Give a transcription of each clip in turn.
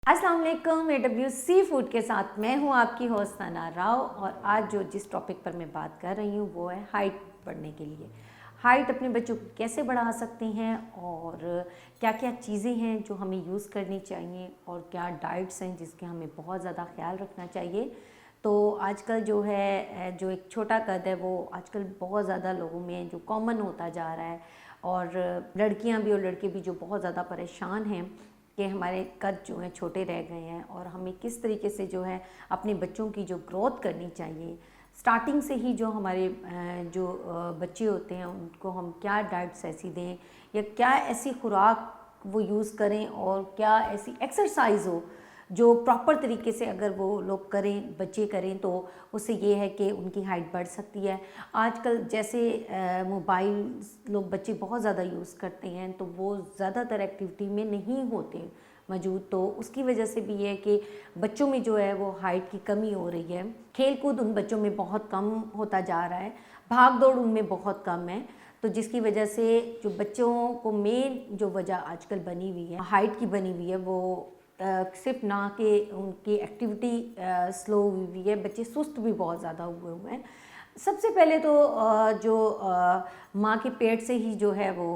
अस्सलाम वालेकुम। AWC food के साथ मैं हूं आपकी होस्ट सना राव और आज जिस टॉपिक पर मैं बात कर रही हूं वो है हाइट बढ़ने के लिए। हाइट अपने बच्चों को कैसे बढ़ा सकते हैं और क्या क्या चीज़ें हैं जो हमें यूज़ करनी चाहिए और क्या डाइट्स हैं जिसके हमें बहुत ज़्यादा ख्याल रखना चाहिए। तो आजकल जो है जो एक छोटा कद है वो आजकल बहुत ज़्यादा लोगों में जो कॉमन होता जा रहा है और लड़कियां भी और लड़के भी जो बहुत ज़्यादा परेशान हैं कि हमारे कद जो हैं छोटे रह गए हैं और हमें किस तरीके से जो है अपने बच्चों की जो ग्रोथ करनी चाहिए स्टार्टिंग से ही। जो हमारे जो बच्चे होते हैं उनको हम क्या डाइट्स ऐसी दें या क्या ऐसी खुराक वो यूज़ करें और क्या ऐसी एक्सरसाइज हो जो प्रॉपर तरीके से अगर वो लोग करें, बच्चे करें, तो उससे ये है कि उनकी हाइट बढ़ सकती है। आजकल जैसे मोबाइल लोग बच्चे बहुत ज़्यादा यूज़ करते हैं तो वो ज़्यादातर एक्टिविटी में नहीं होते मौजूद, तो उसकी वजह से भी ये है कि बच्चों में जो है वो हाइट की कमी हो रही है। खेल कूद उन बच्चों में बहुत कम होता जा रहा है, भाग दौड़ उनमें बहुत कम है, तो जिसकी वजह से जो बच्चों को मेन जो वजह आजकल बनी हुई है हाइट की बनी हुई है वो सिर्फ ना कि उनकी एक्टिविटी स्लो हुई हुई है, बच्चे सुस्त भी बहुत ज़्यादा हुए हैं। सबसे पहले तो जो माँ के पेट से ही जो है वो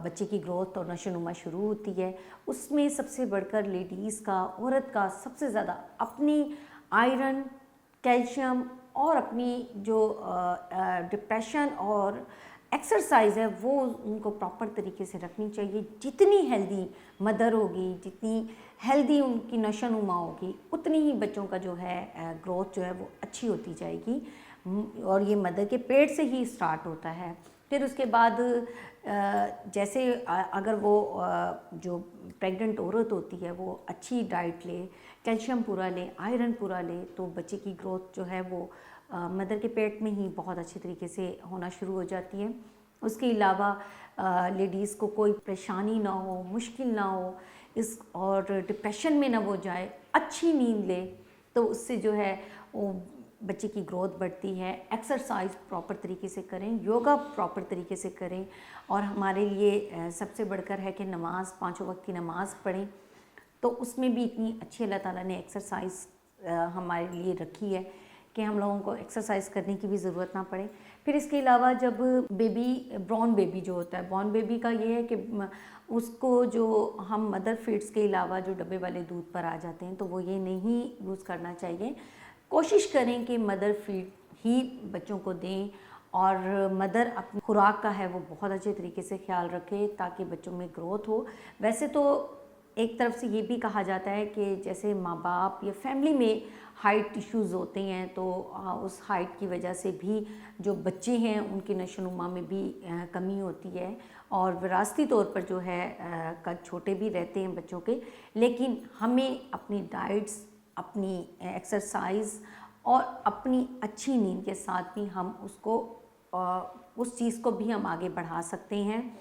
बच्चे की ग्रोथ और नशोनुमा शुरू होती है। उसमें सबसे बढ़कर लेडीज़ का, औरत का सबसे ज़्यादा अपनी आयरन, कैल्शियम और अपनी जो डिप्रेशन और एक्सरसाइज है वो उनको प्रॉपर तरीके से रखनी चाहिए। जितनी हेल्दी मदर होगी, जितनी हेल्दी उनकी नशोनुमा होगी, उतनी ही बच्चों का जो है ग्रोथ जो है वो अच्छी होती जाएगी। और ये मदर के पेट से ही स्टार्ट होता है। फिर उसके बाद जैसे अगर वो जो प्रेग्नेंट औरत होती है वो अच्छी डाइट ले, कैल्शियम पूरा ले, आयरन पूरा ले, तो बच्चे की ग्रोथ जो है वो मदर के पेट में ही बहुत अच्छी तरीके से होना शुरू हो जाती है। उसके अलावा लेडीज़ को कोई परेशानी ना हो, मुश्किल ना हो इस और डिप्रेशन में ना वो जाए, अच्छी नींद ले, तो उससे जो है वो बच्चे की ग्रोथ बढ़ती है। एक्सरसाइज प्रॉपर तरीके से करें, योगा प्रॉपर तरीके से करें और हमारे लिए सबसे बढ़कर है कि नमाज़, पाँचों वक्त की नमाज़ पढ़ें। तो उसमें भी इतनी अच्छी अल्लाह ताला ने एक्सरसाइज हमारे लिए रखी है कि हम लोगों को एक्सरसाइज करने की भी ज़रूरत ना पड़े। फिर इसके अलावा जब बेबी, ब्रॉन बेबी जो होता है, ब्रॉन बेबी का ये है कि उसको जो हम मदर फीड्स के अलावा जो डब्बे वाले दूध पर आ जाते हैं तो वो ये नहीं यूज़ करना चाहिए। कोशिश करें कि मदर फीड ही बच्चों को दें और मदर अपनी खुराक का है वो बहुत अच्छे तरीके से ख्याल रखे ताकि बच्चों में ग्रोथ हो। वैसे तो एक तरफ से ये भी कहा जाता है कि जैसे माँ बाप या फैमिली में हाइट इश्यूज़ होते हैं तो उस हाइट की वजह से भी जो बच्चे हैं उनकी नशोनुमा में भी कमी होती है और विरासती तौर पर जो है कद छोटे भी रहते हैं बच्चों के। लेकिन हमें अपनी डाइट्स, अपनी एक्सरसाइज और अपनी अच्छी नींद के साथ भी हम उसको उस चीज़ को भी हम आगे बढ़ा सकते हैं।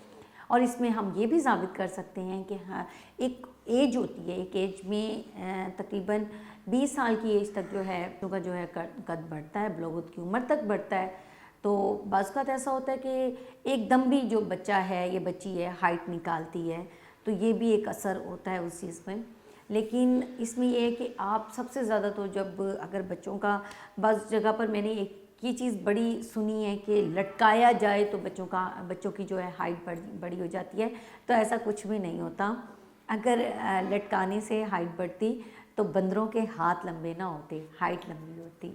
और इसमें हम ये भी साबित कर सकते हैं कि हाँ, एक एज होती है, एक एज में तकरीबन 20 साल की एज तक जो है बच्चों का जो है कद बढ़ता है, बलूगत की उम्र तक बढ़ता है। तो बाज़ औक़ात ऐसा होता है कि एकदम भी जो बच्चा है या बच्ची है हाइट निकालती है, तो ये भी एक असर होता है उस चीज़ में। लेकिन इसमें ये है कि आप सबसे ज़्यादा तो जब अगर बच्चों का, बस जगह पर मैंने एक ये चीज़ बड़ी सुनी है कि लटकाया जाए तो बच्चों की जो है हाइट बड़ी हो जाती है, तो ऐसा कुछ भी नहीं होता। अगर लटकाने से हाइट बढ़ती तो बंदरों के हाथ लंबे ना होते, हाइट लंबी होती।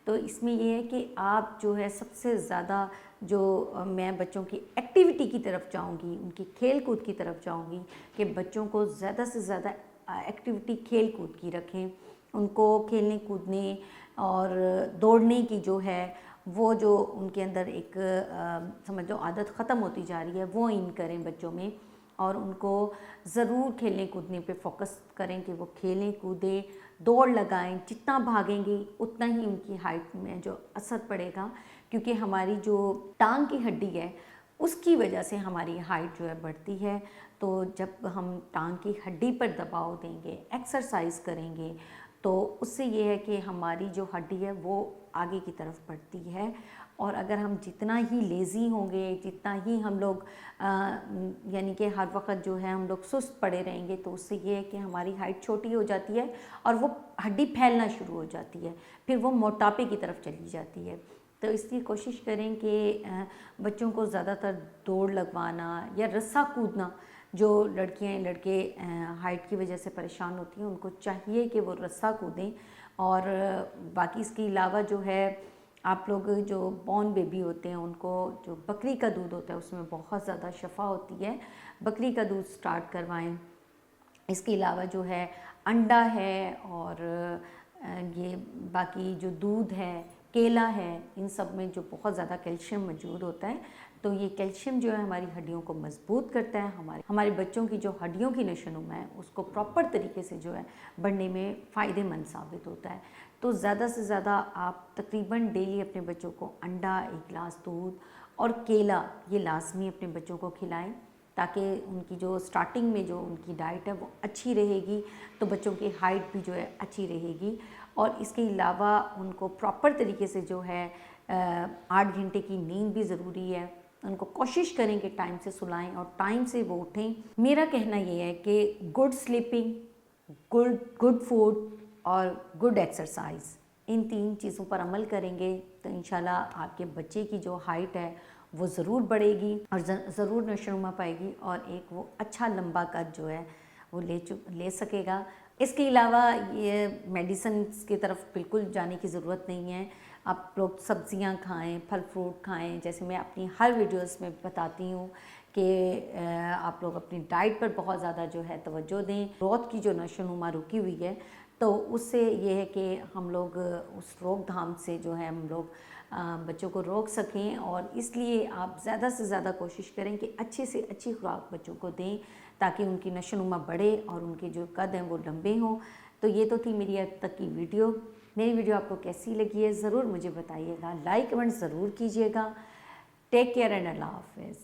तो इसमें ये है कि आप जो है सबसे ज़्यादा जो मैं बच्चों की एक्टिविटी की तरफ जाऊंगी, उनकी खेल कूद की तरफ जाऊंगी कि बच्चों को ज़्यादा से ज़्यादा एक्टिविटी खेल कूद की रखें, उनको खेलने कूदने और दौड़ने की जो है वो जो उनके अंदर एक समझो आदत ख़त्म होती जा रही है वो इन करें बच्चों में। और उनको ज़रूर खेलने कूदने पे फोकस करें कि वो खेलें कूदें, दौड़ लगाएं। जितना भागेंगे उतना ही उनकी हाइट में जो असर पड़ेगा, क्योंकि हमारी जो टांग की हड्डी है उसकी वजह से हमारी हाइट जो है बढ़ती है। तो जब हम टांग की हड्डी पर दबाव देंगे, एक्सरसाइज करेंगे, تو اس سے یہ ہے کہ ہماری جو ہڈی ہے وہ آگے کی طرف بڑھتی ہے، اور اگر ہم جتنا ہی لیزی ہوں گے، جتنا ہی ہم لوگ یعنی کہ ہر وقت جو ہے ہم لوگ سست پڑے رہیں گے، تو اس سے یہ ہے کہ ہماری ہائٹ چھوٹی ہو جاتی ہے اور وہ ہڈی پھیلنا شروع ہو جاتی ہے، پھر وہ موٹاپے کی طرف چلی جاتی ہے۔ تو اس لیے کوشش کریں کہ بچوں کو زیادہ تر دوڑ لگوانا یا رسہ کودنا، جو لڑکیاں لڑکے ہائٹ کی وجہ سے پریشان ہوتی ہیں ان کو چاہیے کہ وہ رسہ کودیں۔ اور باقی اس کے علاوہ جو ہے آپ لوگ جو بورن بیبی ہوتے ہیں ان کو جو بکری کا دودھ ہوتا ہے اس میں بہت زیادہ شفا ہوتی ہے، بکری کا دودھ سٹارٹ کروائیں۔ اس کے علاوہ جو ہے انڈا ہے، اور یہ باقی جو دودھ ہے، کیلا ہے، ان سب میں جو بہت زیادہ کیلشیم موجود ہوتا ہے، تو یہ کیلشیم جو ہے ہماری ہڈیوں کو مضبوط کرتا ہے، ہمارے بچوں کی جو ہڈیوں کی نشو و نما ہے اس کو پراپر طریقے سے جو ہے بڑھنے میں فائدے مند ثابت ہوتا ہے۔ تو زیادہ سے زیادہ آپ تقریباً ڈیلی اپنے بچوں کو انڈا، ایک گلاس دودھ اور کیلا یہ لازمی اپنے بچوں کو کھلائیں، تاکہ ان کی جو سٹارٹنگ میں جو ان کی ڈائٹ ہے وہ اچھی رہے گی، تو بچوں کی ہائٹ بھی جو ہے اچھی رہے گی۔ اور اس کے علاوہ ان کو پراپر طریقے سے جو ہے 8 گھنٹے کی نیند بھی ضروری ہے، ان کو کوشش کریں کہ ٹائم سے سلائیں اور ٹائم سے وہ اٹھیں۔ میرا کہنا یہ ہے کہ گڈ سلیپنگ، گڈ فوڈ اور گڈ ایکسرسائز، ان 3 چیزوں پر عمل کریں گے تو انشاءاللہ آپ کے بچے کی جو ہائٹ ہے وہ ضرور بڑھے گی اور ضرور نشو و نما پائے گی، اور ایک وہ اچھا لمبا قد جو ہے وہ لے سکے گا۔ اس کے علاوہ یہ میڈیسنز کی طرف بالکل جانے کی ضرورت نہیں ہے، آپ لوگ سبزیاں کھائیں، پھل فروٹ کھائیں، جیسے میں اپنی ہر ویڈیوز میں بتاتی ہوں کہ آپ لوگ اپنی ڈائٹ پر بہت زیادہ جو ہے توجہ دیں۔ گروتھ کی جو نشو و نما رکی ہوئی ہے تو اس سے یہ ہے کہ ہم لوگ اس روک تھام سے جو ہے ہم لوگ بچوں کو روک سکیں، اور اس لیے آپ زیادہ سے زیادہ کوشش کریں کہ اچھے سے اچھی خوراک بچوں کو دیں تاکہ ان کی نشو و نما بڑھے اور ان کے جو قد ہیں وہ لمبے ہوں۔ تو یہ تو تھی میری اب تک کی ویڈیو۔ میری ویڈیو آپ کو کیسی لگی ہے ضرور مجھے بتائیے گا، لائک کمنٹ ضرور کیجیے گا۔ ٹیک کیئر اینڈ اللہ حافظ۔